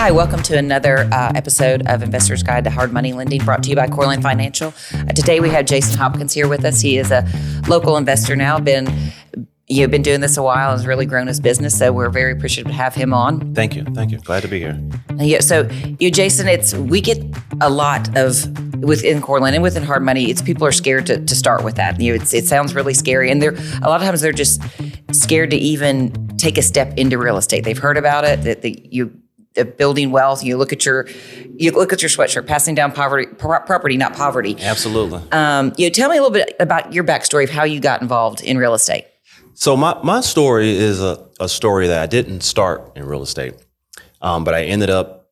Hi, welcome to another episode of Investor's Guide to Hard Money Lending, brought to you by CoreLend Financial. Today we have Jason Hopkins here with us. He is a local investor now, been doing this a while, has really grown his business, so we're very appreciative to have him on. Thank you. Glad to be here. Jason, we get a lot of, within CoreLend and within hard money, it's people are scared to start with that. It sounds really scary, and a lot of times they're just scared to even take a step into real estate. They've heard about it, building wealth. You look at your sweatshirt, passing down property, not poverty. Absolutely. Tell me a little bit about your backstory of how you got involved in real estate. So my story is a story that I didn't start in real estate, but I ended up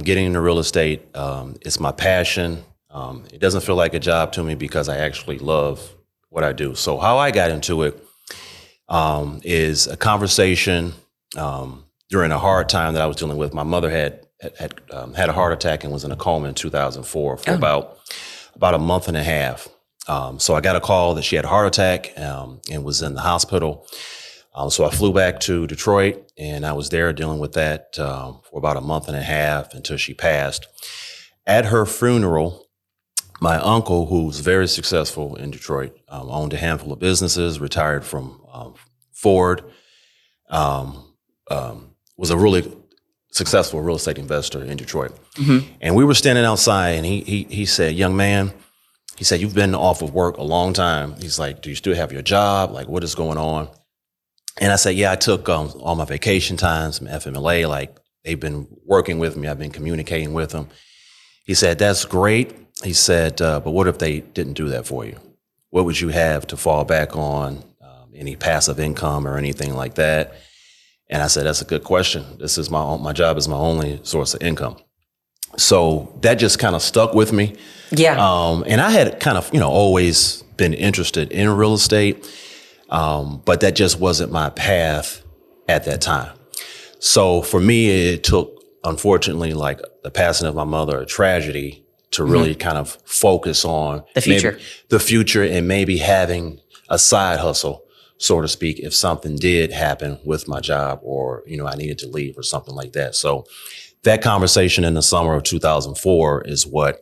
getting into real estate. It's my passion. It doesn't feel like a job to me because I actually love what I do. So how I got into it is a conversation during a hard time that I was dealing with. My mother had a heart attack and was in a coma in 2004 for about a month and a half. So I got a call that she had a heart attack and was in the hospital. So I flew back to Detroit, and I was there dealing with that for about a month and a half until she passed. At her funeral, my uncle, who's very successful in Detroit, owned a handful of businesses, retired from Ford, was a really successful real estate investor in Detroit. Mm-hmm. And we were standing outside, and he said, "Young man," he said, "you've been off of work a long time." He's like, "Do you still have your job? Like, what is going on?" And I said, "Yeah, I took all my vacation times from FMLA. Like, they've been working with me. I've been communicating with them." He said, "That's great." He said, "But what if they didn't do that for you? What would you have to fall back on? Any passive income or anything like that?" And I said, "That's a good question. This is my job is my only source of income." So that just kind of stuck with me. Yeah. And I had kind of, always been interested in real estate, but that just wasn't my path at that time. So for me, it took, unfortunately, like the passing of my mother, a tragedy, to really kind of focus on the future and maybe having a side hustle, so to speak, if something did happen with my job or, I needed to leave or something like that. So that conversation in the summer of 2004 is what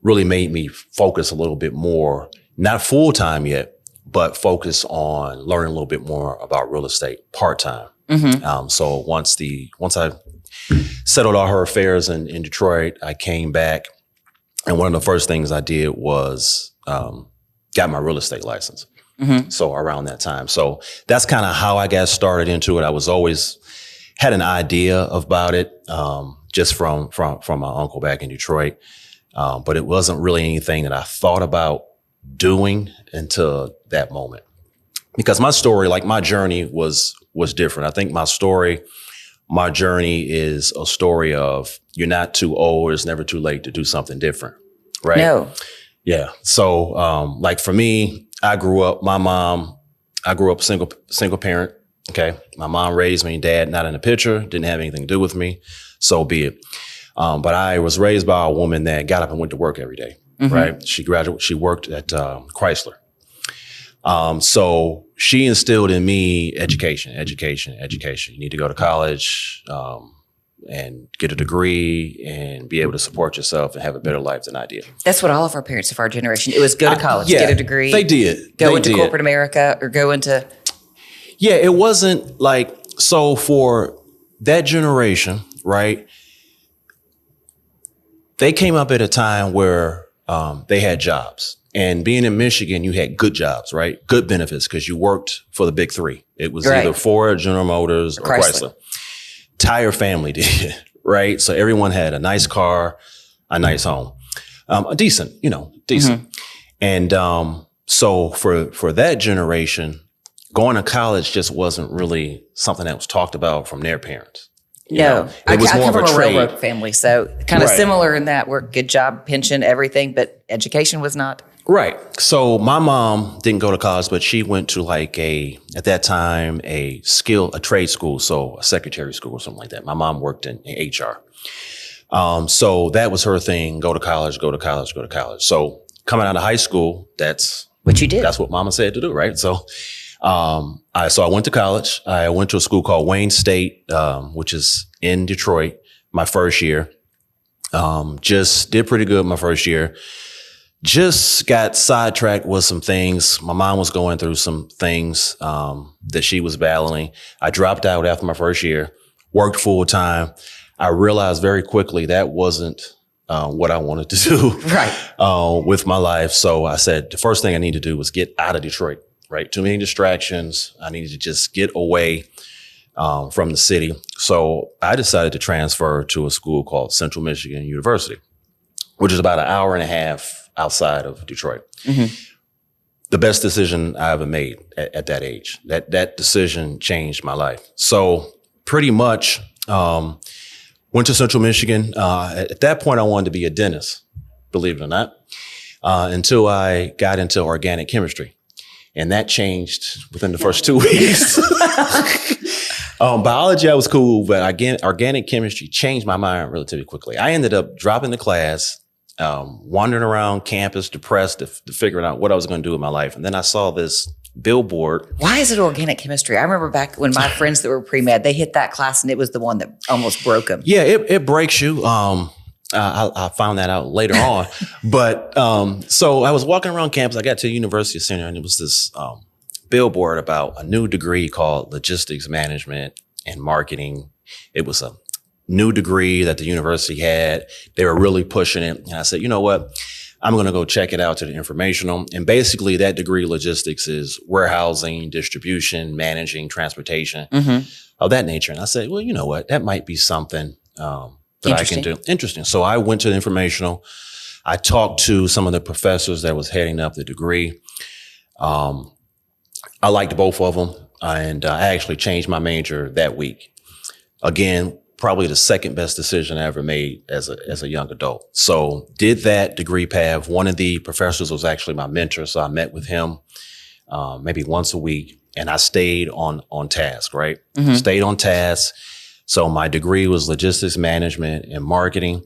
really made me focus a little bit more, not full time yet, but focus on learning a little bit more about real estate part-time. Mm-hmm. So once I settled all her affairs in Detroit, I came back, and one of the first things I did was got my real estate license. Mm-hmm. So around that time. So that's kind of how I got started into it. I was always had an idea about it, just from my uncle back in Detroit. But it wasn't really anything that I thought about doing until that moment. Because my story, like my journey was different. I think my journey is a story of you're not too old, it's never too late to do something different. Right? No. Yeah. So like for me, I grew up single parent. Okay. My mom raised me, dad not in the picture, didn't have anything to do with me. So be it. But I was raised by a woman that got up and went to work every day. Mm-hmm. Right. She worked at Chrysler. So she instilled in me education. You need to go to college, and get a degree and be able to support yourself and have a better life than I did. That's what all of our parents of our generation, it was go to college, get a degree. They did. Go into corporate America or go into. Yeah, it wasn't like, so for that generation, right, they came up at a time where they had jobs. And being in Michigan, you had good jobs, right? Good benefits because you worked for the big three. It was either Ford, General Motors, or Chrysler. Entire family did, right? So everyone had a nice car, a nice home, decent. Mm-hmm. And so for that generation, going to college just wasn't really something that was talked about from their parents. No, I come from a railroad family, so kind of similar in that we're good job, pension, everything, but education was not. Right. So my mom didn't go to college, but she went to at that time, a trade school, so a secretary school or something like that. My mom worked in HR. So that was her thing, go to college. So coming out of high school, that's what you did. That's what mama said to do, right? So So I went to college. I went to a school called Wayne State, which is in Detroit, my first year. Just did pretty good my first year. Just got sidetracked with some things. My mom was going through some things that she was battling. I dropped out after my first year, worked full time. I realized very quickly that wasn't what I wanted to do with my life. So I said, the first thing I need to do was get out of Detroit, right? Too many distractions. I needed to just get away from the city. So I decided to transfer to a school called Central Michigan University, which is about an hour and a half outside of Detroit. Mm-hmm. The best decision I ever made at that age. That decision changed my life. So pretty much went to Central Michigan. At that point, I wanted to be a dentist, believe it or not, until I got into organic chemistry. And that changed within the first 2 weeks. Biology, I was cool, but again, organic chemistry changed my mind relatively quickly. I ended up dropping the class, wandering around campus, depressed, to figuring out what I was going to do with my life. And then I saw this billboard. Why is it organic chemistry? I remember back when my friends that were pre-med, they hit that class and it was the one that almost broke them. Yeah, it breaks you. I found that out later on. But so I was walking around campus. I got to the University Center and it was this billboard about a new degree called Logistics Management and Marketing. It was a new degree that the university had. They were really pushing it. And I said, you know what? I'm going to go check it out to the informational. And basically that degree logistics is warehousing, distribution, managing, transportation, of that nature. And I said, well, you know what? That might be something that I can do. Interesting. So I went to the informational. I talked to some of the professors that was heading up the degree. I liked both of them. And I actually changed my major that week. Again, probably the second best decision I ever made as a young adult. So did that degree path. One of the professors was actually my mentor. So I met with him maybe once a week and I stayed on task, right? Mm-hmm. Stayed on task. So my degree was logistics management and marketing,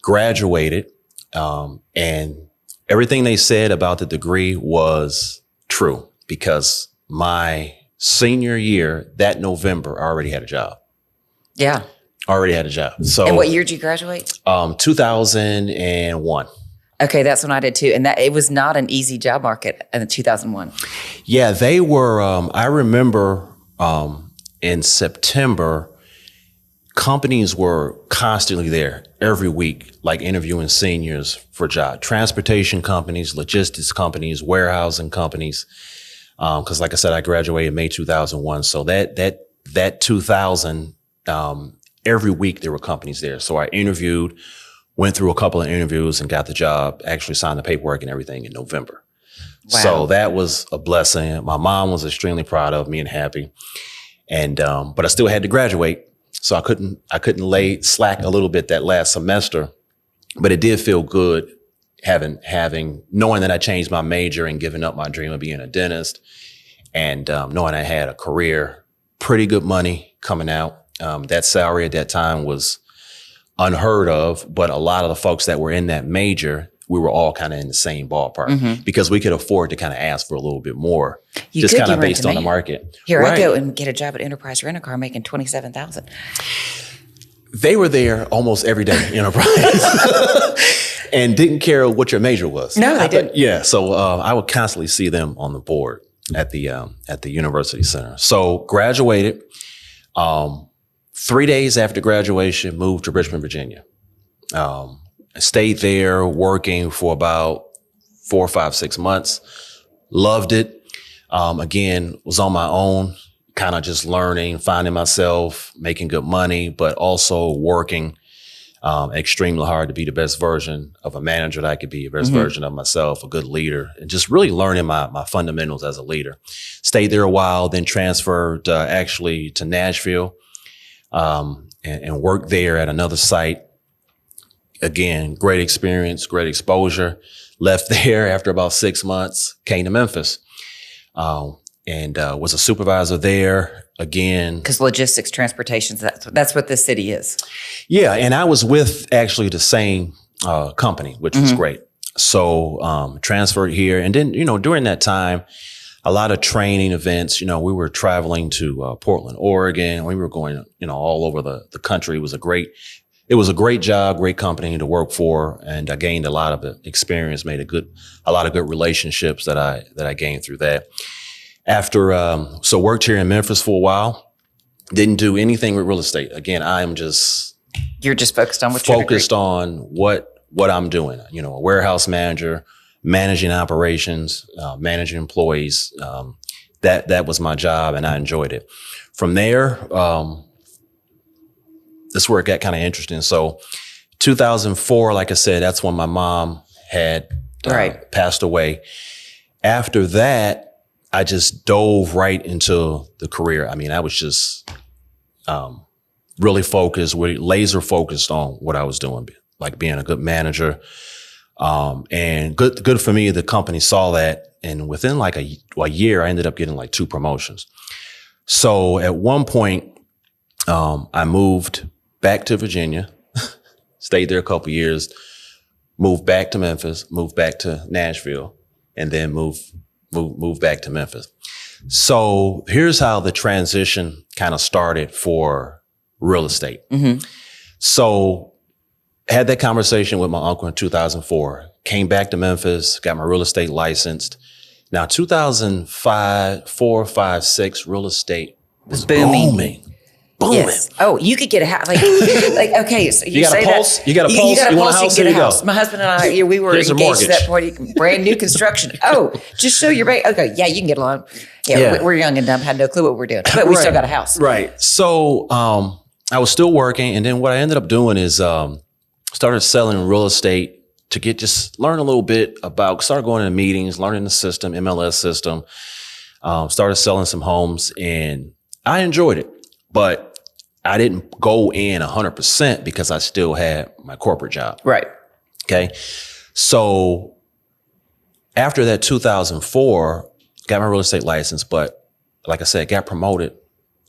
graduated. And everything they said about the degree was true because my senior year, that November, I already had a job. Yeah. Already had a job. So, and what year did you graduate? 2001. Okay, that's when I did too. And that it was not an easy job market in 2001. Yeah, they were. I remember in September, companies were constantly there every week, like interviewing seniors for jobs. Transportation companies, logistics companies, warehousing companies. Because, like I said, I graduated May 2001. So that 2000. Every week there were companies there. So I interviewed, went through a couple of interviews and got the job, actually signed the paperwork and everything in November. Wow. So that was a blessing. My mom was extremely proud of me and happy. And, but I still had to graduate. So I couldn't lay slack a little bit that last semester, but it did feel good knowing that I changed my major and giving up my dream of being a dentist and, knowing I had a career, pretty good money coming out. That salary at that time was unheard of, but a lot of the folks that were in that major, we were all kind of in the same ballpark because we could afford to kind of ask for a little bit more, just kind of based on the market. Here, right. I go and get a job at Enterprise Rent-A-Car making $27,000. They were there almost every day at Enterprise and didn't care what your major was. No, they didn't. Yeah, so I would constantly see them on the board at the University Center. So graduated. 3 days after graduation, moved to Richmond, Virginia. Stayed there working for about 4, 5, 6 months. Loved it. Again, was on my own, kind of just learning, finding myself, making good money, but also working extremely hard to be the best version of a manager that I could be, a best version of myself, a good leader, and just really learning my fundamentals as a leader. Stayed there a while, then transferred actually to Nashville. And worked there at another site. Again, great experience, great exposure. Left there after about 6 months, came to Memphis, and was a supervisor there again. Because logistics, transportation, that's what this city is. Yeah, and I was with actually the same which was great. So transferred here, and then during that time, a lot of training events. You know, we were traveling to Portland, Oregon. We were going, all over the country. It was a great job, great company to work for. And I gained a lot of experience, made a lot of good relationships that I gained through that. After, so worked here in Memphis for a while, didn't do anything with real estate. Again, you're just focused on what I'm doing, a warehouse manager, managing operations, managing employees. That was my job and I enjoyed it. From there, that's where it got kind of interesting. So 2004, like I said, that's when my mom had passed away. After that, I just dove right into the career. I mean, I was just really focused, laser focused on what I was doing, like being a good manager. And good for me, the company saw that. And within like a year, I ended up getting like 2 promotions. So at one point, I moved back to Virginia, stayed there a couple years, moved back to Memphis, moved back to Nashville, and then moved back to Memphis. So here's how the transition kind of started for real estate. Mm-hmm. So had that conversation with my uncle in 2004, came back to Memphis, got my real estate licensed. Now, 2005, 4, 5, 6, real estate was booming. Yes. Oh, you could get a house. Like okay, so you got a pulse? You got a pulse? You want a house? You get a house. My husband and I, we were engaged at that point. Brand new construction. Oh, just show your bank. Okay, yeah, you can get a loan. Yeah. We're young and dumb, had no clue what we're doing, but we still got a house. Right. So I was still working, and then what I ended up doing is started selling real estate to learn a little bit about. Started going to meetings, learning the system, MLS system. Started selling some homes, and I enjoyed it. But I didn't go in 100% because I still had my corporate job. Right. Okay. So after that 2004, got my real estate license, but like I said, got promoted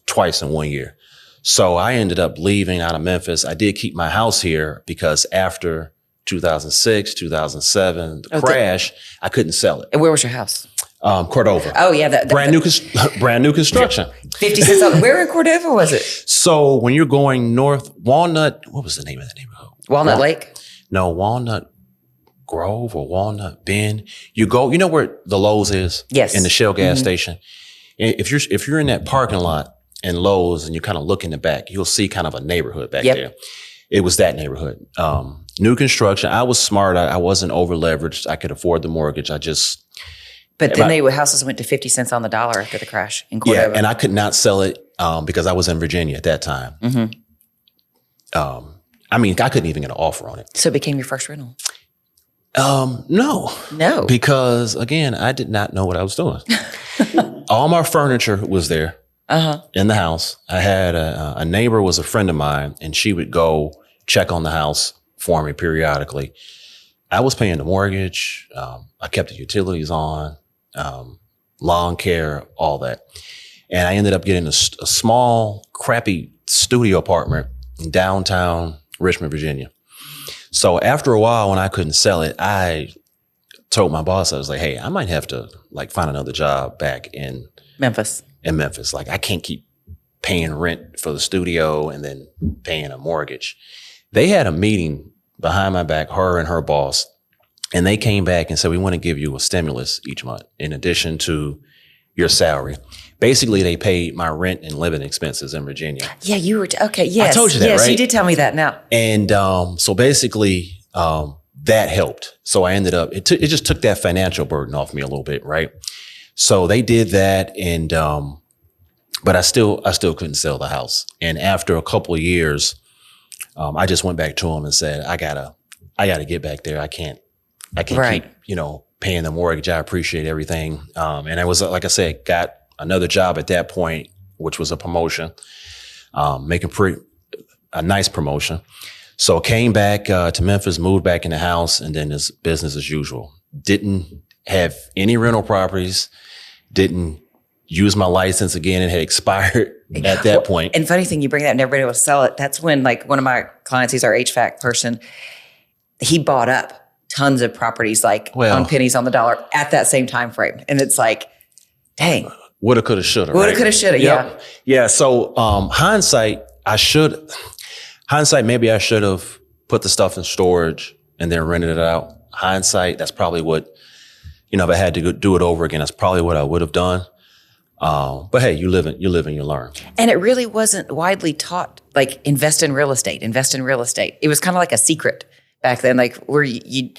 twice in 1 year. So I ended up leaving out of Memphis. I did keep my house here because after 2006, 2007, the crash, I couldn't sell it. And where was your house? Cordova. Oh yeah, brand new construction. 50 cents on. Where in Cordova was it? So when you're going north, Walnut. What was the name of that neighborhood? Walnut Lake. No, Walnut Grove or Walnut Bend. You go. You know where the Lowe's is? Yes. In the Shell gas station. If you're in that parking lot in Lowe's and you kind of look in the back, you'll see kind of a neighborhood back there. It was that neighborhood. New construction. I was smart. I wasn't over leveraged. I could afford the mortgage. But then houses went to 50 cents on the dollar after the crash in Cordova. Yeah, and I could not sell it because I was in Virginia at that time. Mm-hmm. I mean, I couldn't even get an offer on it. So it became your first rental? No. Because, again, I did not know what I was doing. All my furniture was there in the house. I had a neighbor was a friend of mine, and she would go check on the house for me periodically. I was paying the mortgage. I kept the utilities on. Lawn care, all that. And I ended up getting a small, crappy studio apartment in downtown Richmond, Virginia. So after a while, when I couldn't sell it, I told my boss, I was like, hey, I might have to find another job back in Memphis. Like, I can't keep paying rent for the studio and then paying a mortgage. They had a meeting behind my back, her and her boss. And they came back and said, we want to give you a stimulus each month in addition to your salary. Basically, they paid my rent and living expenses in Virginia. Yeah, you were, okay, yes. I told you that, right? Yes, you did tell me that now. And so basically, that helped. So I ended up, it just took that financial burden off me a little bit, right? So they did that, and but I still couldn't sell the house. And after a couple of years, I just went back to them and said, I gotta get back there. I can't keep, paying the mortgage. I appreciate everything. And I was, like I said, got another job at that point, which was a promotion, making a nice promotion. So came back to Memphis, moved back in the house, and then it's business as usual. Didn't have any rental properties, didn't use my license again. It had expired at that point. And funny thing, you bring that and everybody will sell it. That's when, one of my clients, he's our HVAC person, he bought up tons of properties on pennies on the dollar at that same time frame. And it's like, Dang. Woulda, coulda, shoulda. Woulda, right? coulda, shoulda. Yep. Yeah. So hindsight, maybe I should have put the stuff in storage and then rented it out. Hindsight, that's probably what, if I had to do it over again, that's probably what I would have done. But hey, you live and you learn. And it really wasn't widely taught, like invest in real estate. It was kind of like a secret back then, like where you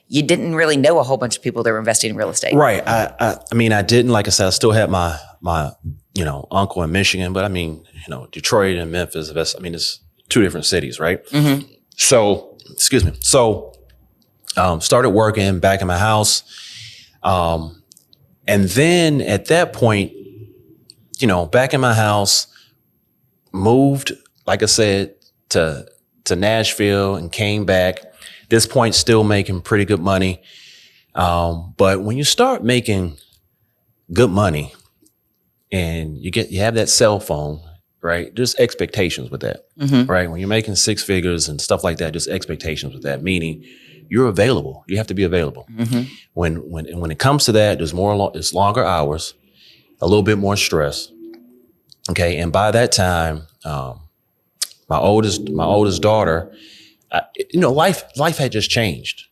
didn't really know a whole bunch of people that were investing in real estate. Right. I mean, I didn't, like I said, I still had my uncle in Michigan, but I mean, Detroit and Memphis, it's two different cities, right? Mm-hmm. So, excuse me. So, started working back in my house. And then at that point, back in my house, moved, like I said, to Nashville and came back. This point, still making pretty good money. But when you start making good money and you have that cell phone, right? There's expectations with that, right? When you're making six figures and stuff like that, just expectations with that, meaning you're available. You have to be available. Mm-hmm. When it comes to that, it's longer hours, a little bit more stress. Okay. And by that time, my oldest daughter, life had just changed.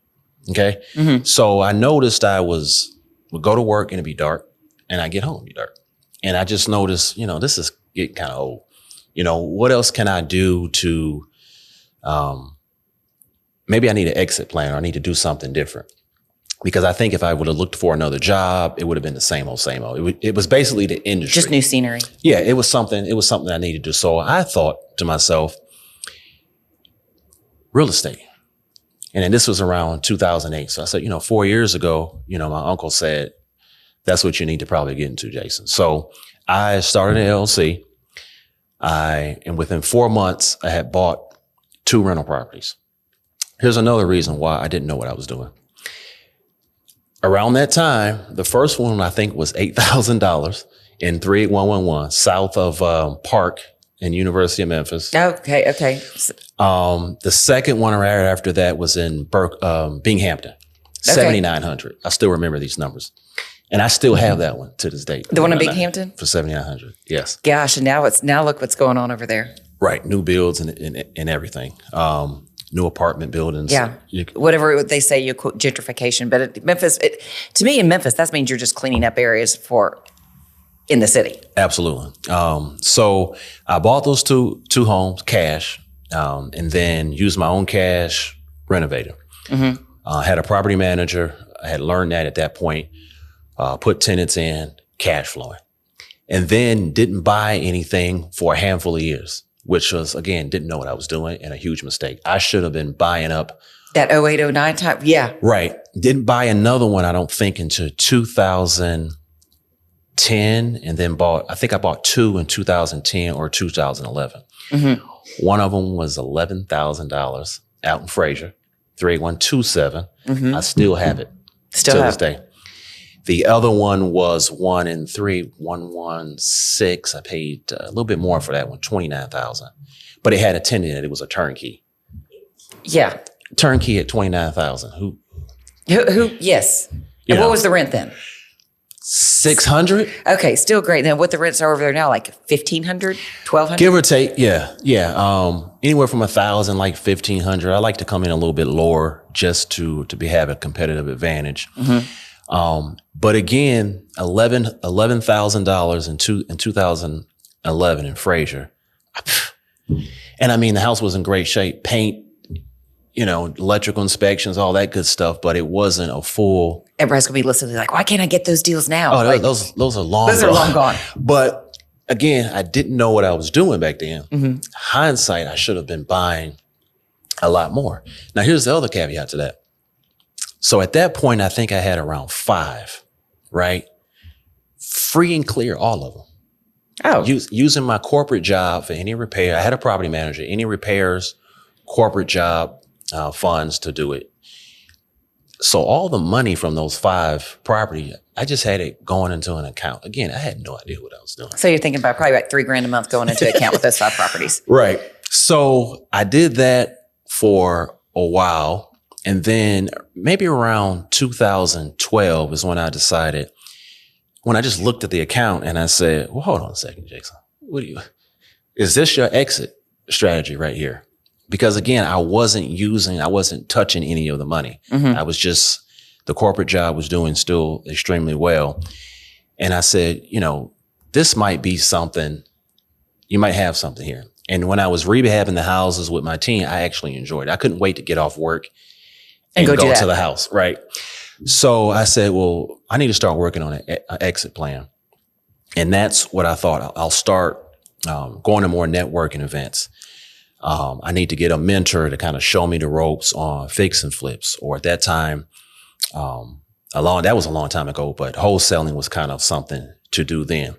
Okay. Mm-hmm. So I noticed would go to work and it'd be dark and I get home, it'd be dark. And I just noticed, this is getting kind of old. What else can I do to, maybe I need an exit plan or I need to do something different. Because I think if I would have looked for another job, it would have been the same old. It was basically the industry. Just new scenery. Yeah, it was something I needed to do. So I thought to myself, real estate. And then this was around 2008. So I said, 4 years ago, my uncle said, that's what you need to probably get into, Jason. So I started an LLC. And within 4 months, I had bought 2 rental properties. Here's another reason why I didn't know what I was doing. Around that time, the first one I think was $8,000 in 38111 south of Park and University of Memphis. Okay. The second one right after that was in Binghamton, 7,900. I still remember these numbers. And I still have that one to this day. The one in Binghamton? For 7,900, yes. Gosh, and now look what's going on over there. Right, new builds and everything. New apartment buildings. Yeah, whatever they say, you quote gentrification. But Memphis, to me in Memphis, that means you're just cleaning up areas in the city. Absolutely. So I bought those two homes cash, and then used my own cash, renovated. Mm-hmm. Had a property manager. I had learned that at that point. Put tenants in, cash flowing. And then didn't buy anything for a handful of years, which was, again, didn't know what I was doing and a huge mistake. I should have been buying up. That 08, 09 time, yeah. Right. Didn't buy another one, I don't think, until 2010, and then I think I bought 2 in 2010 or 2011. Mm-hmm. One of them was $11,000 out in Fraser, 38127. Mm-hmm. I still have it to this day. The other one was 1 in 3116. I paid a little bit more for that one, $29,000. But it had a tenant in it. It was a turnkey. Yeah. Turnkey at $29,000. Who? Yes. And what was the rent then? $600. Okay, still great. Then what the rents are over there now, like $1,500, $1,200? Give or take, yeah. Anywhere from $1,000, like $1,500. I like to come in a little bit lower just to have a competitive advantage. Mm-hmm. But again, $11,000 in 2011 in Fraser. And I mean, the house was in great shape, paint, electrical inspections, all that good stuff, but it wasn't a full. Everybody's gonna be listening like, why can't I get those deals now? Oh, those are long gone. Those are long gone. But again, I didn't know what I was doing back then. Mm-hmm. Hindsight, I should have been buying a lot more. Now, here's the other caveat to that. So at that point, I think I had around 5, right? Free and clear, all of them. Oh. Using my corporate job for any repair. I had a property manager, any repairs, corporate job funds to do it. So all the money from those 5 properties, I just had it going into an account. Again, I had no idea what I was doing. So you're thinking about probably about $3,000 a month going into an account with those 5 properties. Right. So I did that for a while. And then maybe around 2012 is when I decided, when I just looked at the account and I said, well, hold on a second, Jason. Is this your exit strategy right here? Because again, I wasn't touching any of the money. I was just, the corporate job was doing still extremely well. And I said, this might be something, you might have something here. And when I was rehabbing the houses with my team, I actually enjoyed it. I couldn't wait to get off work and go to the house, right? So I said, well, I need to start working on an exit plan. And that's what I thought. I'll start going to more networking events. I need to get a mentor to kind of show me the ropes on fix and flips. Or at that time, that was a long time ago, but wholesaling was kind of something to do then.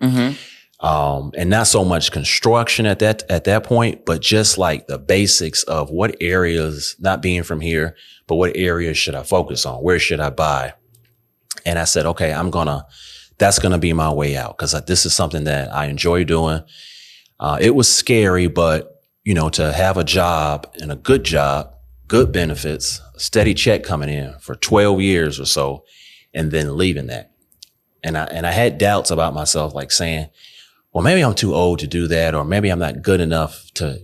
And not so much construction at that point, but just like the basics of what areas, not being from here, but what areas should I focus on? Where should I buy? And I said, okay, that's going to be my way out, because this is something that I enjoy doing. It was scary, but to have a job, and a good job, good benefits, a steady check coming in for 12 years or so, and then leaving that. And I had doubts about myself, like saying, well, maybe I'm too old to do that, or maybe I'm not good enough to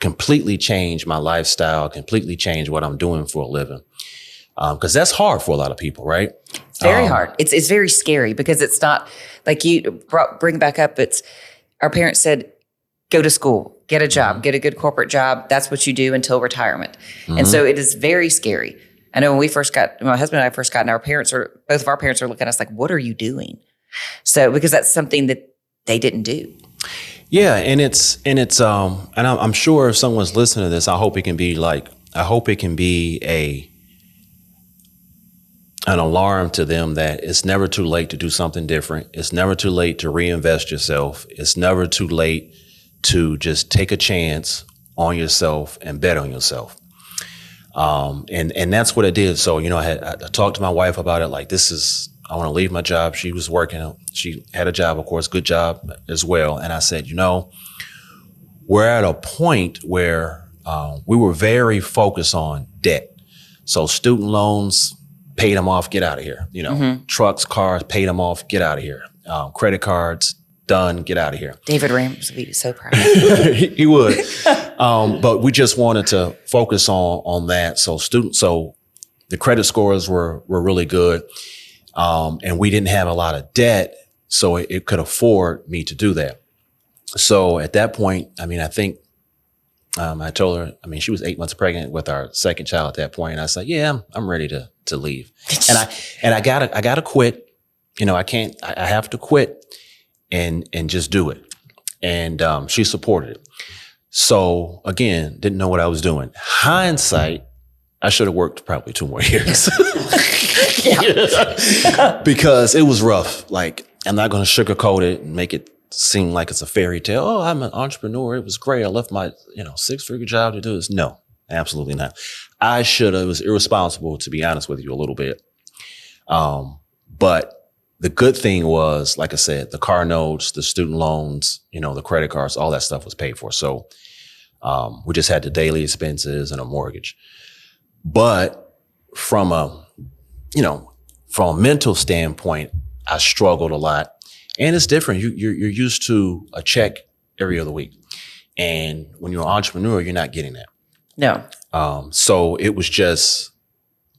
completely change my lifestyle, completely change what I'm doing for a living. Because that's hard for a lot of people, right? It's very hard. It's very scary, because it's not like you bring back up. It's our parents said, go to school, get a job, get a good corporate job. That's what you do until retirement. And so it is very scary. I know when my husband and I first got in, both of our parents are looking at us like, what are you doing? So, because that's something that they didn't do. Yeah. And I'm sure if someone's listening to this, I hope it can be an alarm to them that it's never too late to do something different. It's never too late to reinvest yourself. It's never too late to just take a chance on yourself and bet on yourself. And that's what I did. So, I talked to my wife about it. Like, I want to leave my job. She was working. She had a job, of course, good job as well. And I said, we're at a point where we were very focused on debt. So student loans, paid them off, get out of here. Trucks, cars, paid them off, get out of here. Credit cards, done, get out of here. David Rams would be so proud. He would. But we just wanted to focus on that. So the credit scores were really good. And we didn't have a lot of debt, so it could afford me to do that. So at that point, I think I told her, she was 8 months pregnant with our second child at that point. And I said, yeah, I'm ready to leave. And I gotta quit. I have to quit and just do it. And she supported it. So again, didn't know what I was doing. Hindsight, I should have worked probably 2 more years. Because it was rough. Like, I'm not going to sugarcoat it and make it seem like it's a fairy tale. Oh, I'm an entrepreneur. It was great. I left my, 6-figure job to do this. No, absolutely not. It was irresponsible, to be honest with you, a little bit. But the good thing was, like I said, the car notes, the student loans, the credit cards, all that stuff was paid for. So we just had the daily expenses and a mortgage. But from a mental standpoint, I struggled a lot. And it's different. You're used to a check every other week. And when you're an entrepreneur, you're not getting that. No. So it was just,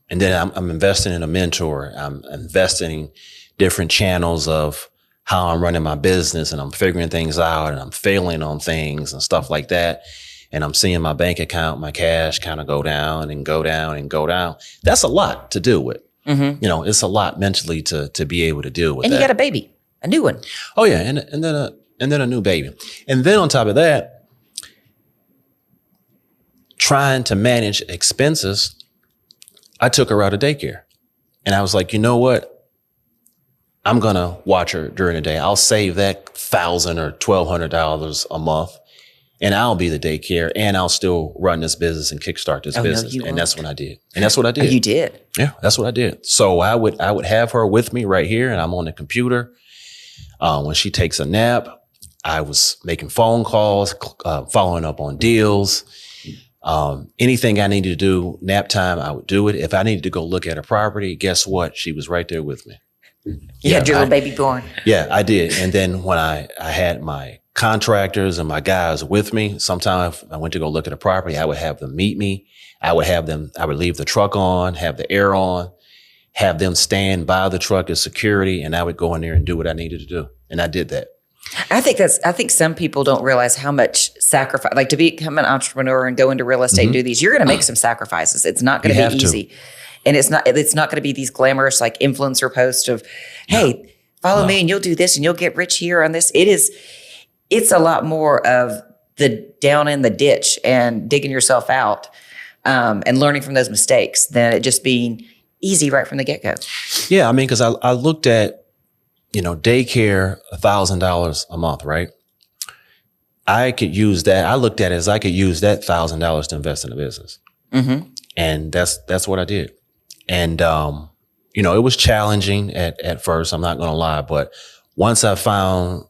and then I'm investing in a mentor. I'm investing in different channels of how I'm running my business, and I'm figuring things out, and I'm failing on things and stuff like that. And I'm seeing my bank account, my cash kind of go down and go down and go down. That's a lot to deal with. It's a lot mentally to be able to deal with. And that. You got a baby, a new one. Oh yeah, and then a new baby, and then on top of that, trying to manage expenses. I took her out of daycare, and I was like, you know what? I'm gonna watch her during the day. I'll save that $1,000 or $1,200 a month. And I'll be the daycare, and I'll still run this business and kickstart this business. And that's what I did. And that's what I did. Oh, you did? Yeah, that's what I did. So I would have her with me right here, and I'm on the computer. When she takes a nap, I was making phone calls, following up on deals. Anything I needed to do, nap time, I would do it. If I needed to go look at a property, guess what? She was right there with me. You had your little baby born. Yeah, I did. And then when I had my contractors and my guys with me, sometimes if I went to go look at a property, I would have them meet me. I would leave the truck on, have the air on, have them stand by the truck as security, and I would go in there and do what I needed to do. And I did that. I think some people don't realize how much sacrifice, like to become an entrepreneur and go into real estate and do these, you're going to make some sacrifices. It's not going to be easy. And it's not going to be these glamorous like influencer posts of, hey, follow me and you'll do this and you'll get rich here on this. It's a lot more of the down in the ditch and digging yourself out and learning from those mistakes than it just being easy right from the get-go. Yeah, I mean, because I looked at, daycare, $1,000 a month, right? I could use that. I looked at it as I could use that $1,000 to invest in a business. Mm-hmm. And that's what I did. And, it was challenging at first, I'm not going to lie. But once I found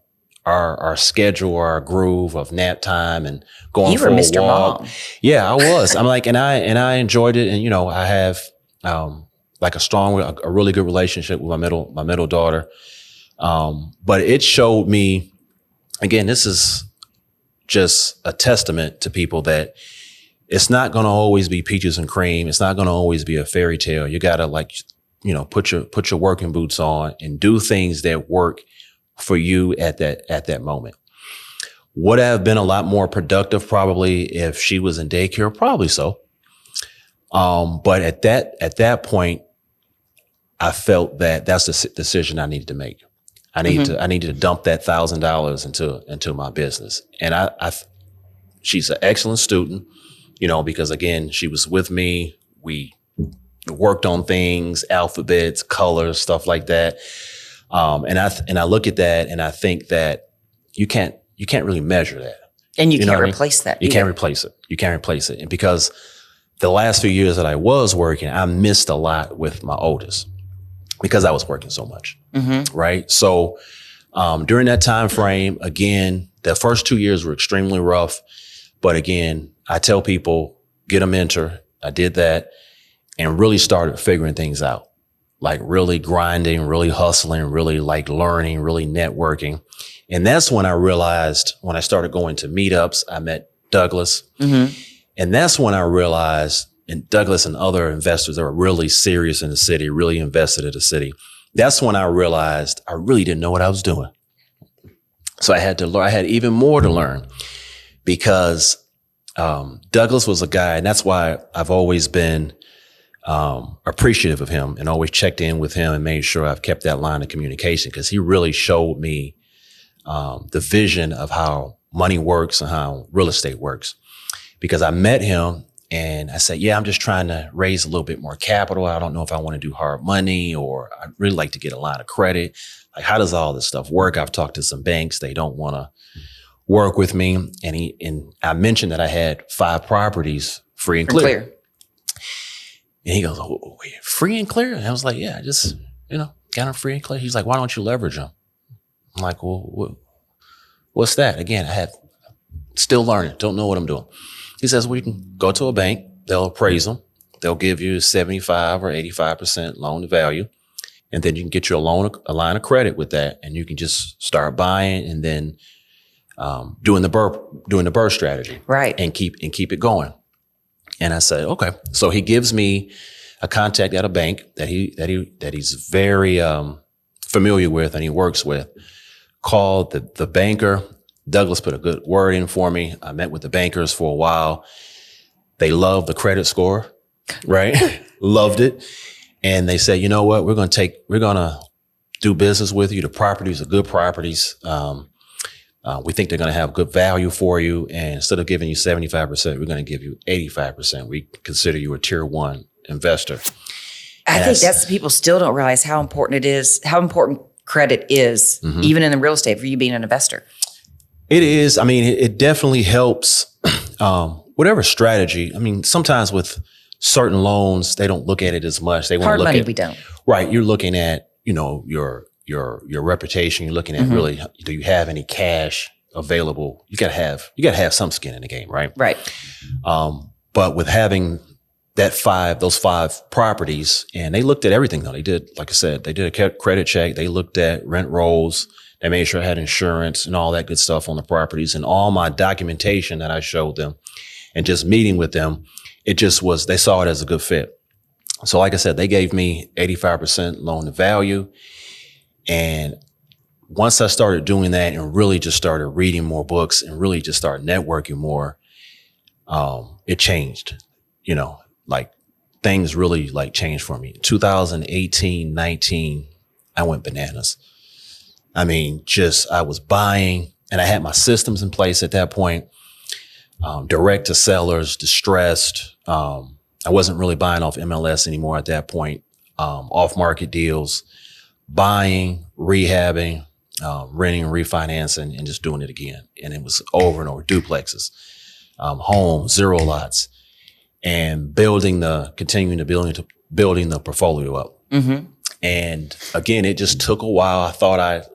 our schedule, our groove of nap time and going for a walk. You were Mr. Mom. Yeah, I was. I'm like, and I enjoyed it. And, I have, like a really good relationship with my middle daughter. But it showed me, again, this is just a testament to people that it's not going to always be peaches and cream. It's not going to always be a fairy tale. You got to put your working boots on and do things that work for you at that moment. Would I have been a lot more productive probably if she was in daycare? Probably so. But at that point, I felt that that's the decision I needed to make. I needed to dump that $1,000 into my business. And she's an excellent student, because again, she was with me. We worked on things, alphabets, colors, stuff like that. And I look at that and I think that you can't really measure that. And you can't replace that. You can't replace it. You can't replace it. And because the last few years that I was working, I missed a lot with my oldest because I was working so much. Mm-hmm. Right. So, during that time frame, again, the first 2 years were extremely rough. But again, I tell people, get a mentor. I did that and really started figuring things out, like really grinding, really hustling, really like learning, really networking. And that's when I realized, when I started going to meetups, I met Douglas. Mm-hmm. And that's when I realized, and Douglas and other investors that were really serious in the city, really invested in the city. That's when I realized I really didn't know what I was doing. So I had to learn. I had even more to learn because Douglas was a guy, and that's why I've always been appreciative of him and always checked in with him and made sure I've kept that line of communication, because he really showed me the vision of how money works and how real estate works. Because I met him and I said, yeah, I'm just trying to raise a little bit more capital. I don't know if I want to do hard money, or I'd really like to get a line of credit. Like, how does all this stuff work? I've talked to some banks. They don't want to work with me. And I mentioned that I had 5 properties free and clear. And he goes, oh, wait, free and clear? And I was like, yeah, I just, got them free and clear. He's like, why don't you leverage them? I'm like, well, what's that? Again, still learning, don't know what I'm doing. He says, well, you can go to a bank. They'll appraise them. They'll give you 75 or 85% loan to value. And then you can get your a line of credit with that. And you can just start buying and then doing the BRRRR strategy. Right. And keep it going. And I said, okay. So he gives me a contact at a bank that he's very familiar with and he works with, called the banker. Douglas put a good word in for me. I met with the bankers for a while. They loved the credit score, right? Loved it. And they said, you know what? We're going to do business with you. The properties are good properties. We think they're going to have good value for you. And instead of giving you 75%, we're going to give you 85%. We consider you a tier 1 investor. I think that's people still don't realize how important it is, how important credit is, even in the real estate for you being an investor. It is. I mean, it definitely helps, whatever strategy. I mean, sometimes with certain loans, they don't look at it as much. They want to look money, at, we don't. Right. You're looking at, your reputation. You're looking at really, do you have any cash available? You gotta have some skin in the game, right? Right. But with having those five properties, and they looked at everything though. They did, like I said, they did a credit check. They looked at rent rolls. They made sure I had insurance and all that good stuff on the properties, and all my documentation that I showed them and just meeting with them. It just was, they saw it as a good fit. So like I said, they gave me 85% loan to value. And once I started doing that and really just started reading more books and really just started networking more, it changed, like things really like changed for me. 2018, 19, I went bananas. I mean, I was buying, and I had my systems in place at that point, direct to sellers, distressed. I wasn't really buying off MLS anymore at that point, off market deals, buying, rehabbing, renting, refinancing, and just doing it again. And it was over and over, duplexes, homes, zero lots, and building the portfolio up. Mm-hmm. And again, it just took a while. I thought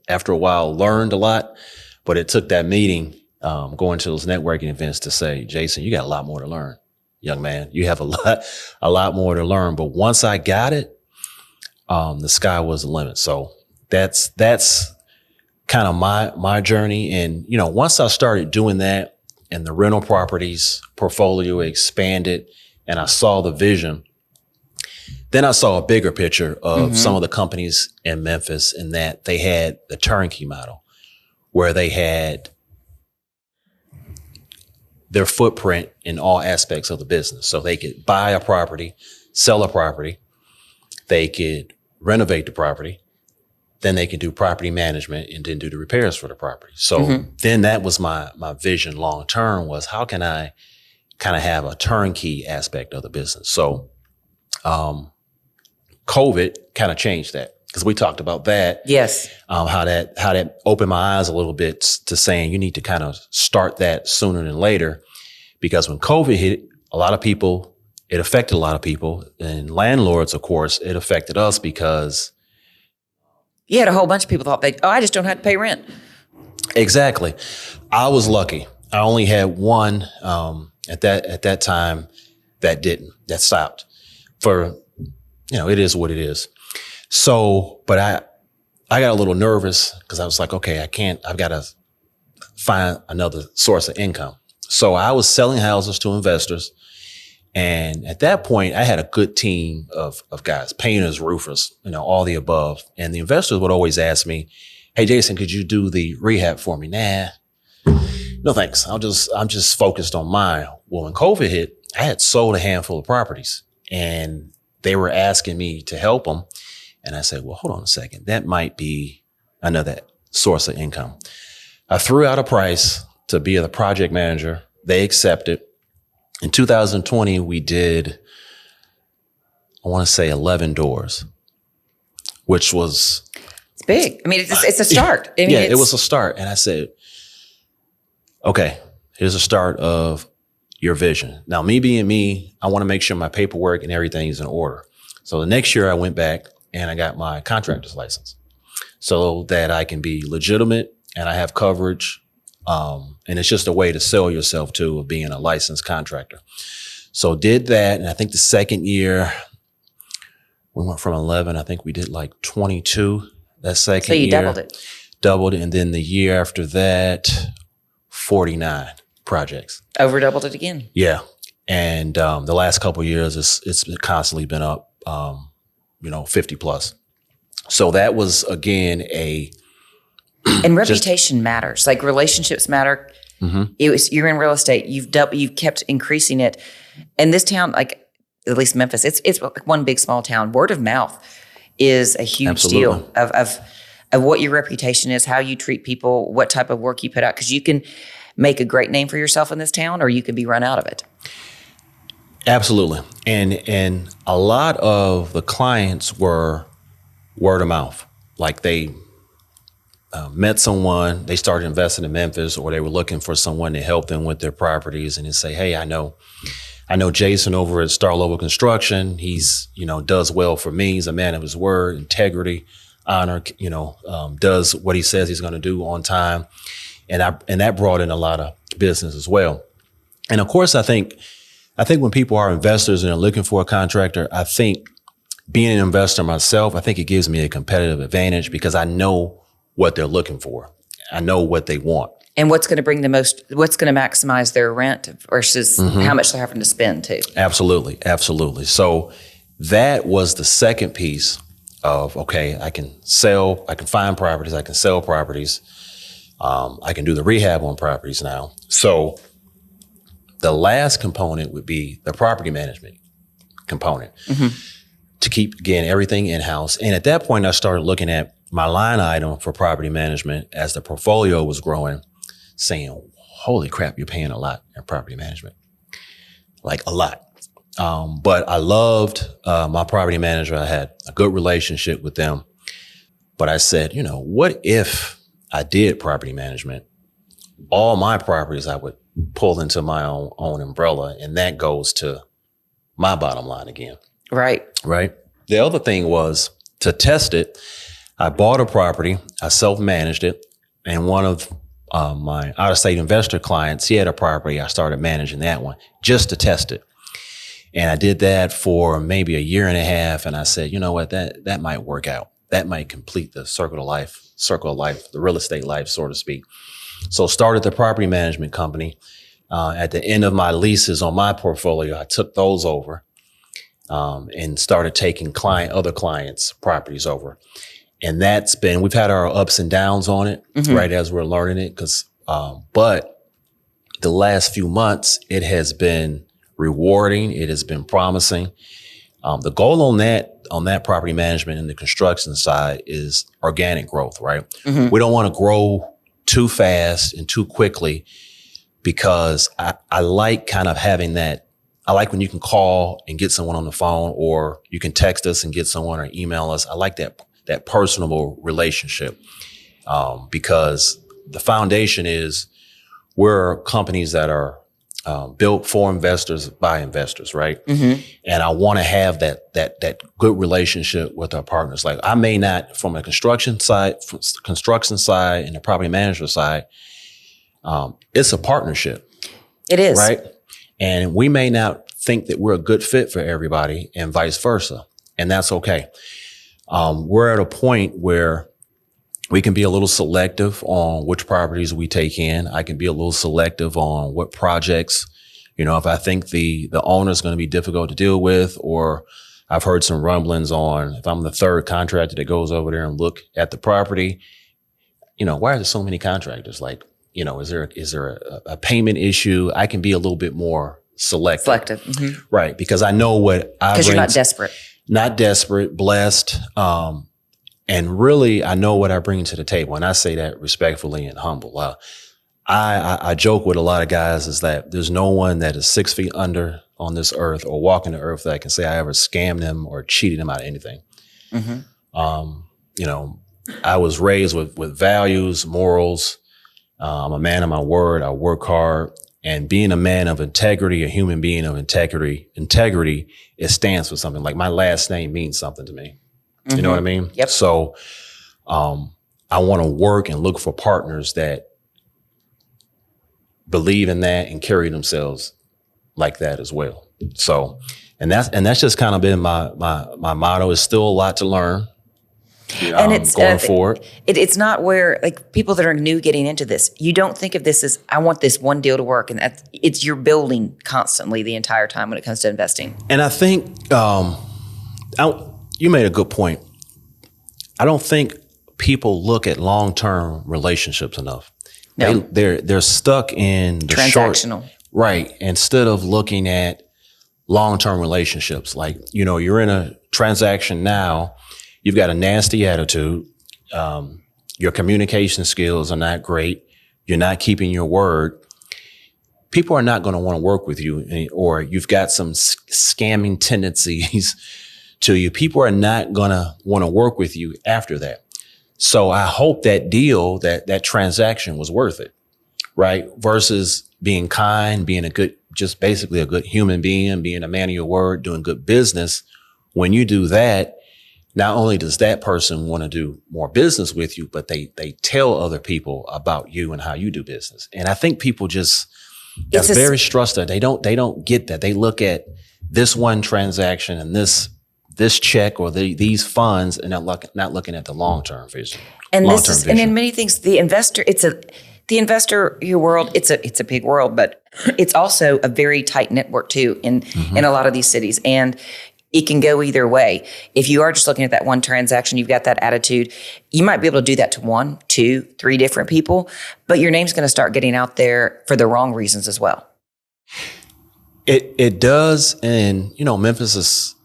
after a while, learned a lot, but it took that meeting, going to those networking events to say, Jason, you got a lot more to learn, young man. You have a lot more to learn. But once I got it, the sky was the limit. So that's kind of my journey. And, once I started doing that and the rental properties portfolio expanded and I saw the vision, then I saw a bigger picture of some of the companies in Memphis, in that they had the turnkey model where they had their footprint in all aspects of the business. So they could buy a property, sell a property, they could renovate the property, then they could do property management and then do the repairs for the property. So then that was my vision long term, was how can I kind of have a turnkey aspect of the business? So COVID kind of changed that, because we talked about that. Yes. How that opened my eyes a little bit to saying you need to kind of start that sooner than later, because when COVID hit, it affected a lot of people, and landlords, of course, it affected us because you had a whole bunch of people thought I just don't have to pay rent. Exactly. I was lucky. I only had one at that time that stopped. For it is what it is. So, but I got a little nervous because I was like, okay, I've got to find another source of income. So I was selling houses to investors. And at that point, I had a good team of guys, painters, roofers, all the above. And the investors would always ask me, hey, Jason, could you do the rehab for me? Nah, no thanks. I'm just focused on mine. Well, when COVID hit, I had sold a handful of properties and they were asking me to help them. And I said, well, hold on a second. That might be another source of income. I threw out a price to be the project manager. They accepted. In 2020, we did, I want to say 11 doors, which was... It's big. I mean, it's a start. I mean, it was a start. And I said, okay, here's a start of your vision. Now, me being me, I want to make sure my paperwork and everything is in order. So the next year I went back and I got my contractor's license so that I can be legitimate and I have coverage. And it's just a way to sell yourself too, of being a licensed contractor. So did that. And I think the second year we went from 11, I think we did like 22 that second year. So you doubled it. And then the year after that, 49 projects. Over doubled it again. Yeah. And the last couple of years, it's constantly been up, 50 plus. So that was, again, and reputation matters. Like relationships matter. Mm-hmm. You're in real estate. You've kept increasing it. And this town, like at least Memphis, it's like one big small town. Word of mouth is a huge deal of what your reputation is, how you treat people, what type of work you put out. Because you can make a great name for yourself in this town, or you can be run out of it. Absolutely. And a lot of the clients were word of mouth. Like they met someone, they started investing in Memphis, or they were looking for someone to help them with their properties, and they say, hey, I know Jason over at Star Level Construction. He's, does well for me. He's a man of his word, integrity, honor, does what he says he's going to do on time. And that brought in a lot of business as well. And of course, I think I think when people are investors and they're looking for a contractor, I think being an investor myself, I think it gives me a competitive advantage because I know what they're looking for. I know what they want. And what's going to bring what's going to maximize their rent versus how much they're having to spend too. Absolutely. Absolutely. So that was the second piece of, okay, I can find properties, I can sell properties. I can do the rehab on properties now. So the last component would be the property management component to keep, again, everything in-house. And at that point, I started looking at my line item for property management as the portfolio was growing, saying, holy crap, you're paying a lot in property management, like a lot. But I loved my property manager. I had a good relationship with them. But I said, what if I did property management? All my properties I would pull into my own umbrella, and that goes to my bottom line again. Right. The other thing was to test it. I bought a property, I self-managed it, and one of my out-of-state investor clients, he had a property. I started managing that one just to test it. And I did that for maybe a year and a half, and I said, you know what, that might work out. That might complete the circle of life, the real estate life, so to speak. So started the property management company. At the end of my leases on my portfolio, I took those over and started taking other clients' properties over. And we've had our ups and downs on it, right, as we're learning it. But the last few months, it has been rewarding. It has been promising. The goal on that property management and the construction side is organic growth, right? We don't want to grow too fast and too quickly because I like kind of having that. I like when you can call and get someone on the phone, or you can text us and get someone, or email us. I like that personable relationship because the foundation is we're companies that are built for investors by investors, right? And I want to have that good relationship with our partners. Like I may not, from a construction side and the property management side, it's a partnership. It is. Right? And we may not think that we're a good fit for everybody and vice versa. And that's okay. We're at a point where we can be a little selective on which properties we take in. I can be a little selective on what projects, if I think the owner is going to be difficult to deal with, or I've heard some rumblings on if I'm the third contractor that goes over there and look at the property, why are there so many contractors? Like, is there a payment issue? I can be a little bit more selective. Right. Because I know what I bring. Because you're not desperate. Not desperate, blessed. And really, I know what I bring to the table. And I say that respectfully and humble. I joke with a lot of guys is that there's no one that is 6 feet under on this earth or walking the earth that can say I ever scammed them or cheated them out of anything. I was raised with values, morals. I'm a man of my word. I work hard. And being a man of integrity, a human being of integrity, it stands for something. Like my last name means something to me. You know what I mean? Yep. So I want to work and look for partners that believe in that and carry themselves like that as well. So, and that's just kind of been my motto. It's still a lot to learn. And it's going forward. It's not where, like, people that are new getting into this, you don't think of this as, I want this one deal to work. And it's you're building constantly the entire time when it comes to investing. And I think you made a good point. I don't think people look at long-term relationships enough. No. They're stuck in the transactional. Right. Instead of looking at long-term relationships, like, you're in a transaction now. You've got a nasty attitude. Your communication skills are not great. You're not keeping your word. People are not going to want to work with you, or you've got some scamming tendencies to you. People are not going to want to work with you after that. So I hope that deal, that transaction was worth it, right? Versus being kind, being just basically a good human being, being a man of your word, doing good business. When you do that, not only does that person want to do more business with you, but they tell other people about you and how you do business. And I think people just, That's very stressful. They don't get that. They look at this one transaction and this check or these funds and not looking at the long-term vision. And and in many things, the investor world, it's a big world, but it's also a very tight network too in a lot of these cities. And it can go either way. If you are just looking at that one transaction, you've got that attitude, you might be able to do that to 1, 2, 3 different people, but your name's going to start getting out there for the wrong reasons as well. It does. And, Memphis is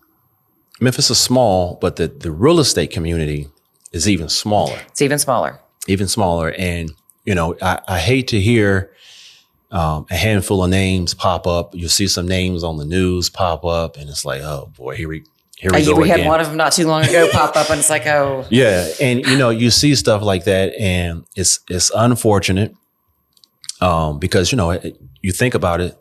small, but the real estate community is even smaller. It's even smaller. Even smaller. And, I hate to hear a handful of names pop up. You'll see some names on the news pop up, and it's like, oh boy, here we go again. We had one of them not too long ago pop up, and it's like, oh. Yeah, and you see stuff like that, and it's unfortunate because you think about it,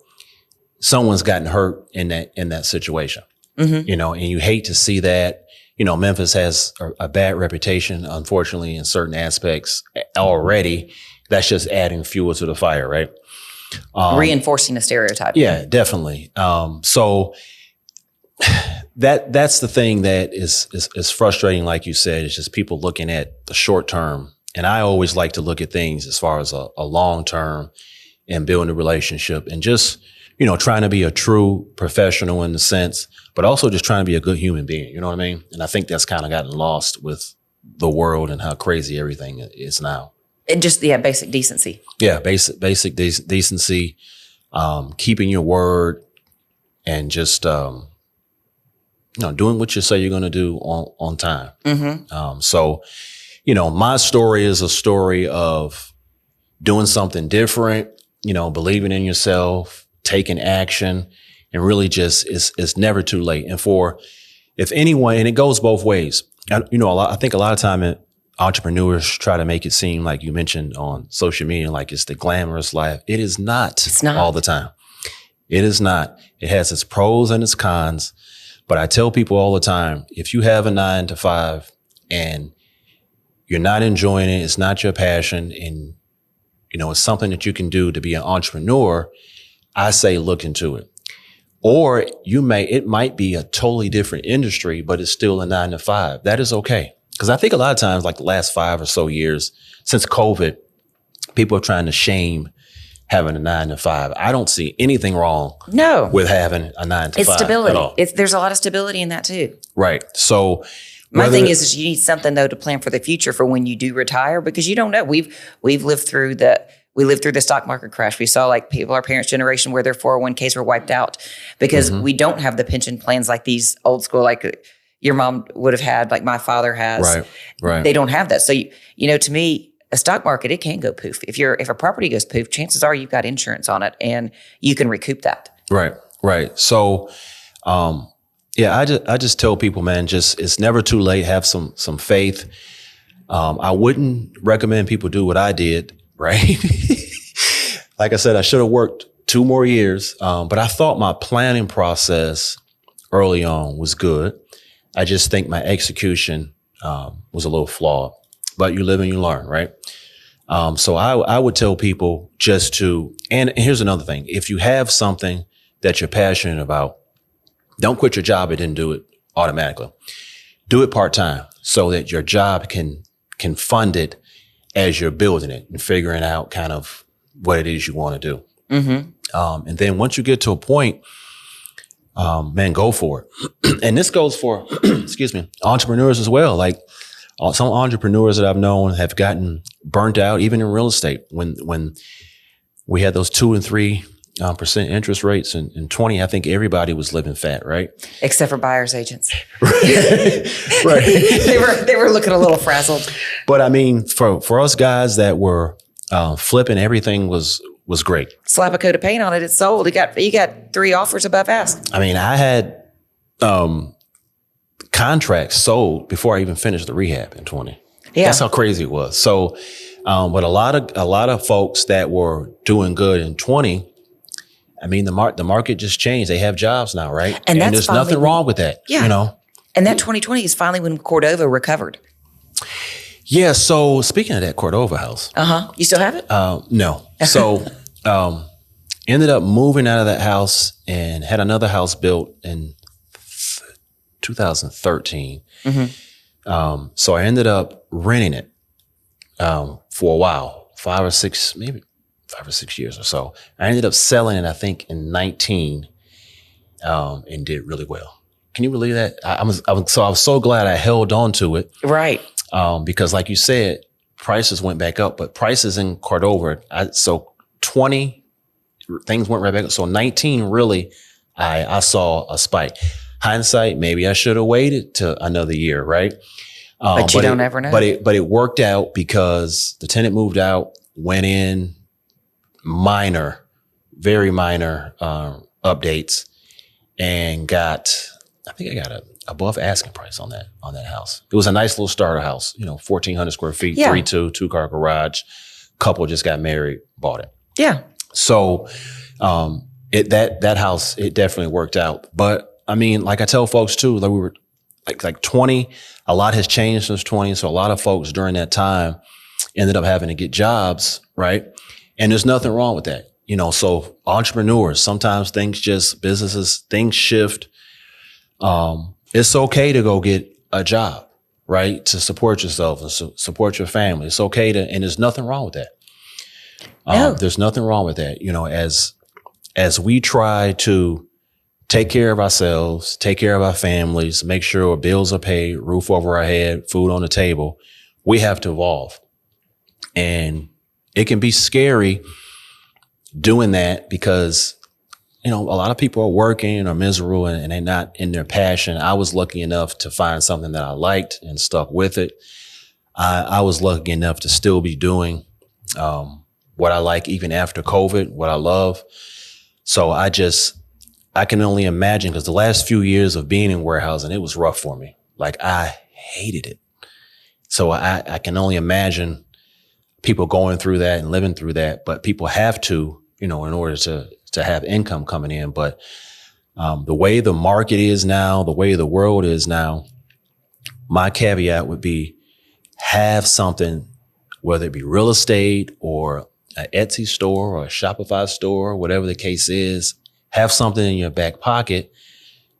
someone's gotten hurt in that situation, and you hate to see that. Memphis has a bad reputation, unfortunately, in certain aspects already. That's just adding fuel to the fire, right? Reinforcing a stereotype. Yeah, definitely. So that's the thing that is frustrating, like you said. It's just people looking at the short term. And I always like to look at things as far as a long term and building a relationship and just, trying to be a true professional in the sense, but also just trying to be a good human being. You know what I mean? And I think that's kind of gotten lost with the world and how crazy everything is now. And just, basic decency. Yeah, basic decency, keeping your word, and just doing what you say you're going to do on time. So, my story is a story of doing something different. Believing in yourself, taking action, and really just it's never too late. And if anyone, and it goes both ways. I think a lot of time entrepreneurs try to make it seem like you mentioned on social media, like it's the glamorous life. It is not. It's not all the time. It is not. It has its pros and its cons. But I tell people all the time, if you have a 9 to 5 and you're not enjoying it, it's not your passion, and it's something that you can do to be an entrepreneur, I say look into it. Or it might be a totally different industry, but it's still a 9 to 5. That is okay. Because I think a lot of times, like the last 5 or so years since COVID, people are trying to shame having a 9 to 5. I don't see anything wrong with having a 9 to 5. It's stability. At all. There's a lot of stability in that too. Right. So my thing is you need something though to plan for the future for when you do retire, because you don't know. We've lived through the stock market crash. We saw like our parents' generation where their 401ks were wiped out because we don't have the pension plans like these old school, like your mom would have had, like my father has. Right. They don't have that. So, to me, a stock market, it can go poof. If a property goes poof, chances are you've got insurance on it and you can recoup that. Right. So, I just tell people, man, it's never too late. Have some faith. I wouldn't recommend people do what I did, right? Like I said, I should have worked 2 more years. But I thought my planning process early on was good. I just think my execution was a little flawed, but you live and you learn, right? So I would tell people and here's another thing. If you have something that you're passionate about, don't quit your job and then do it automatically. Do it part-time so that your job can fund it as you're building it and figuring out kind of what it is you want to do. And then once you get to a point, man, go for it. And this goes for, entrepreneurs as well. Like some entrepreneurs that I've known have gotten burnt out, even in real estate. When we had those 2 and 3% interest rates in 20, I think everybody was living fat, right? Except for buyer's agents. Right. They were looking a little frazzled. But I mean, for us guys that were flipping, everything was great. Slap a coat of paint on it, it's sold. You got 3 offers above ask. I mean, I had contracts sold before I even finished the rehab in 20. Yeah. That's how crazy it was. So, but a lot of folks that were doing good in 20, I mean, the market just changed. They have jobs now, right? And there's nothing wrong with that. Yeah. And that 2020 is finally when Cordova recovered. Yeah. So speaking of that Cordova house. You still have it? No. So, Ended up moving out of that house and had another house built in 2013. So I ended up renting it for a while, 5 or 6 years or so. I ended up selling it, I think, in 19 and did really well. Can you believe that? I was so glad I held on to it. Right. Because like you said, prices went back up, but prices in Cordova, so 20 things went right back up. So 19 really, I saw a spike. Hindsight, maybe I should have waited to another year, right? But you don't ever know. But it worked out because the tenant moved out, went in, very minor updates, and I think I got a above asking price on that house. It was a nice little starter house, 1,400 square feet, 3-2, 2-car garage. Couple just got married, bought it. Yeah. So that house, it definitely worked out. But I mean, like I tell folks too, like we were like 20, a lot has changed since 20. So a lot of folks during that time ended up having to get jobs, right? And there's nothing wrong with that. So entrepreneurs, sometimes things shift. It's okay to go get a job, right? To support yourself and support your family. It's okay and there's nothing wrong with that. No. There's nothing wrong with that. As we try to take care of ourselves, take care of our families, make sure our bills are paid, roof over our head, food on the table, we have to evolve. And it can be scary doing that because a lot of people are working or miserable and they're not in their passion. I was lucky enough to find something that I liked and stuck with it. I was lucky enough to still be doing what I like even after COVID, what I love. So I can only imagine, because the last few years of being in warehousing, it was rough for me. Like I hated it. So I can only imagine people going through that and living through that, but people have to, in order to have income coming in. But the way the market is now, the way the world is now, my caveat would be have something, whether it be real estate or an Etsy store or a Shopify store, whatever the case is, have something in your back pocket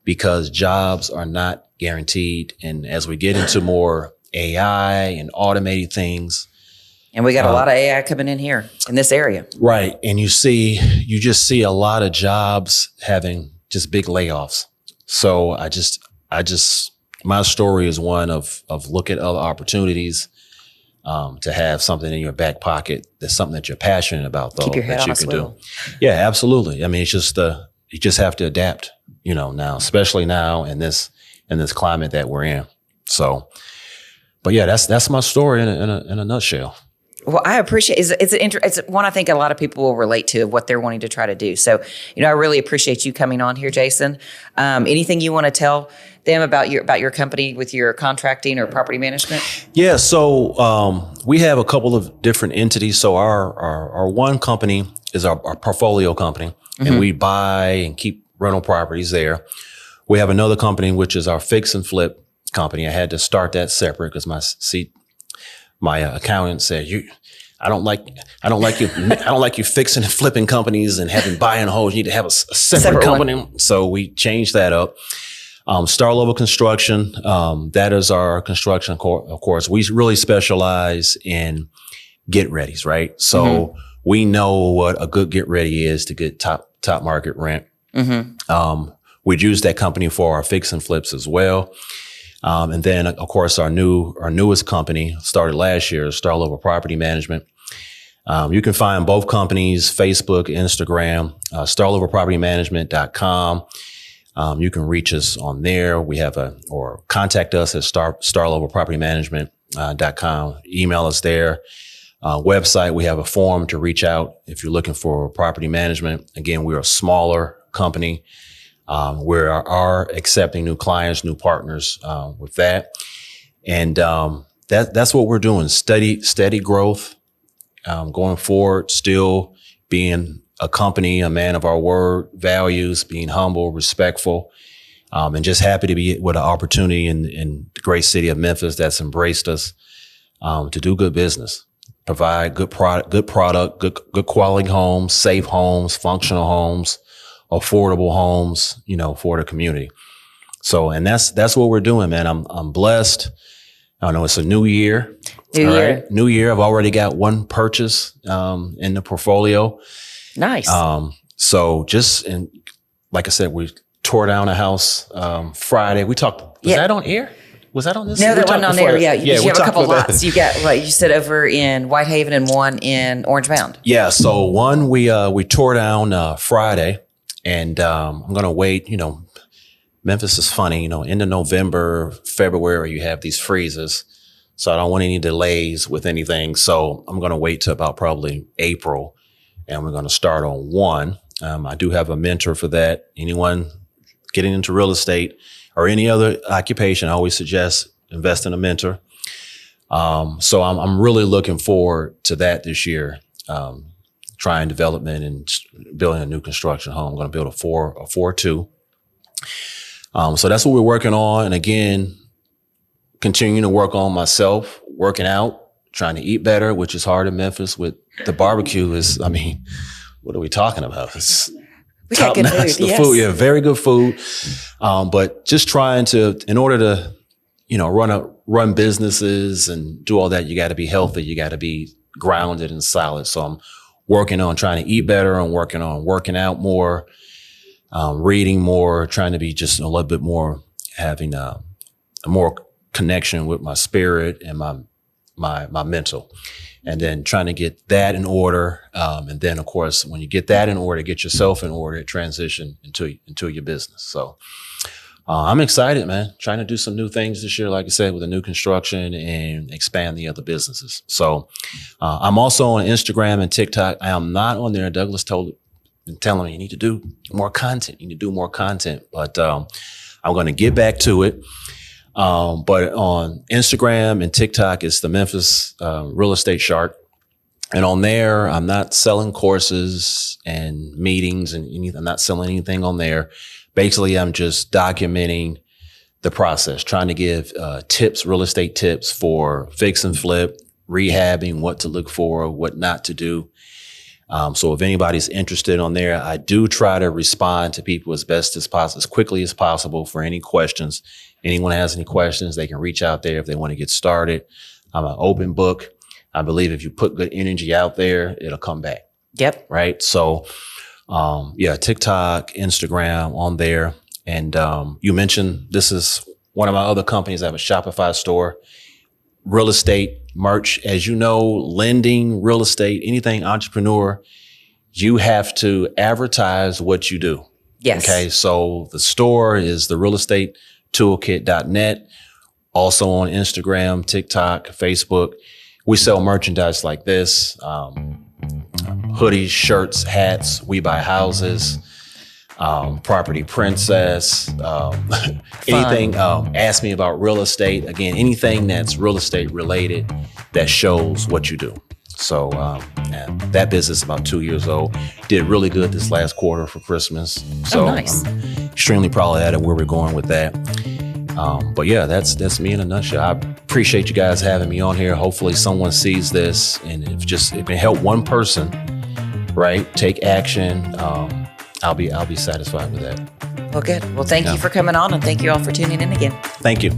because jobs are not guaranteed. And as we get into more AI and automated things, and we got a lot of AI coming in here in this area. Right. And you just see a lot of jobs having just big layoffs. So my story is one of look at other opportunities, to have something in your back pocket that's something that you're passionate about, though. Keep your head that on you a can swivel. do. Yeah, absolutely. I mean, it's just you just have to adapt, now, especially now in this climate that we're in. So, but yeah, that's my story in a nutshell. Well, I appreciate it's one I think a lot of people will relate to of what they're wanting to try to do. So, I really appreciate you coming on here, Jason. Anything you want to tell them about your company with your contracting or property management? Yeah, so we have a couple of different entities. So our one company is our portfolio company, and we buy and keep rental properties there. We have another company which is our fix and flip company. I had to start that separate because my accountant said, I don't like you fixing and flipping companies and having buy and hold. You need to have a separate company. One. So we changed that up. Star Level Construction, that is our construction, of course. We really specialize in get readies, right? So we know what a good get ready is to get top market rent. We'd use that company for our fix and flips as well. And then, of course, our newest company started last year, Star Level Property Management. You can find both companies, Facebook, Instagram, starlevelpropertymanagement.com. You can reach us on there. We have or contact us at starlevelpropertymanagement.com. Email us there. Website, we have a form to reach out if you're looking for property management. Again, we're a smaller company. We are accepting new clients, new partners with that. And that's what we're doing. Steady growth going forward, still being a company, a man of our word, values, being humble, respectful, and just happy to be with an opportunity in the great city of Memphis that's embraced us to do good business. provide good product, good quality homes, safe homes, functional homes, affordable homes, for the community. So, and that's what we're doing, man. I'm blessed. I know it's a new year. New year. I've already got one purchase in the portfolio. Nice. So like I said, we tore down a house Friday. We talked. Was that on air? Was that on this? No, that wasn't on there. Yeah, you have a couple lots. That. You got, like you said, over in Whitehaven and one in Orange Mound. Yeah. So one we tore down Friday, and I'm gonna wait. Memphis is funny. End of November, February, you have these freezes. So I don't want any delays with anything. So I'm gonna wait till about probably April, and we're gonna start on one. I do have a mentor for that. Anyone getting into real estate or any other occupation, I always suggest invest in a mentor. So I'm really looking forward to that this year. Trying development and building a new construction home. I'm going to build a 4-2. So that's what we're working on. And again, continuing to work on myself, working out, trying to eat better, which is hard in Memphis with the barbecue what are we talking about? It's we got good food. The food, yeah, very good food. But just trying to, in order to, run businesses and do all that, you got to be healthy. You got to be grounded and solid. So I'm working on trying to eat better. I'm working on working out more, reading more, trying to be just a little bit more, having a more connection with my spirit and my mental. And then trying to get that in order. And then, of course, when you get that in order, get yourself in order, transition into your business. So I'm excited, man. Trying to do some new things this year, like I said, with the new construction and expand the other businesses. So I'm also on Instagram and TikTok. I am not on there. Douglas telling me you need to do more content. But I'm going to get back to it. But on Instagram and TikTok, it's the Memphis Real Estate Shark. And on there, I'm not selling courses and meetings and anything. I'm not selling anything on there. Basically, I'm just documenting the process, trying to give tips, real estate tips for fix and flip, rehabbing, what to look for, what not to do. So if anybody's interested on there, I do try to respond to people as best as possible, as quickly as possible for any questions. Anyone has any questions, they can reach out there if they want to get started. I'm an open book. I believe if you put good energy out there, it'll come back. Yep. Right. So, TikTok, Instagram on there. And you mentioned this is one of my other companies. I have a Shopify store, real estate merch. As you know, lending, real estate, anything entrepreneur, you have to advertise what you do. Yes. Okay. So the store is the realestateToolkit.net. Also on Instagram, TikTok, Facebook. We sell merchandise like this, hoodies, shirts, hats. We buy houses, Property Princess, anything. Ask me about real estate. Again, anything that's real estate related that shows what you do. So and that business is about 2 years old. Did really good this last quarter for Christmas. So nice. I'm extremely proud of that and where we're going with that. But yeah, that's me in a nutshell. I appreciate you guys having me on here. Hopefully someone sees this, and if it can help one person, right, take action, I'll be satisfied with that. Well, good. Well, thank you for coming on, and thank you all for tuning in again. Thank you.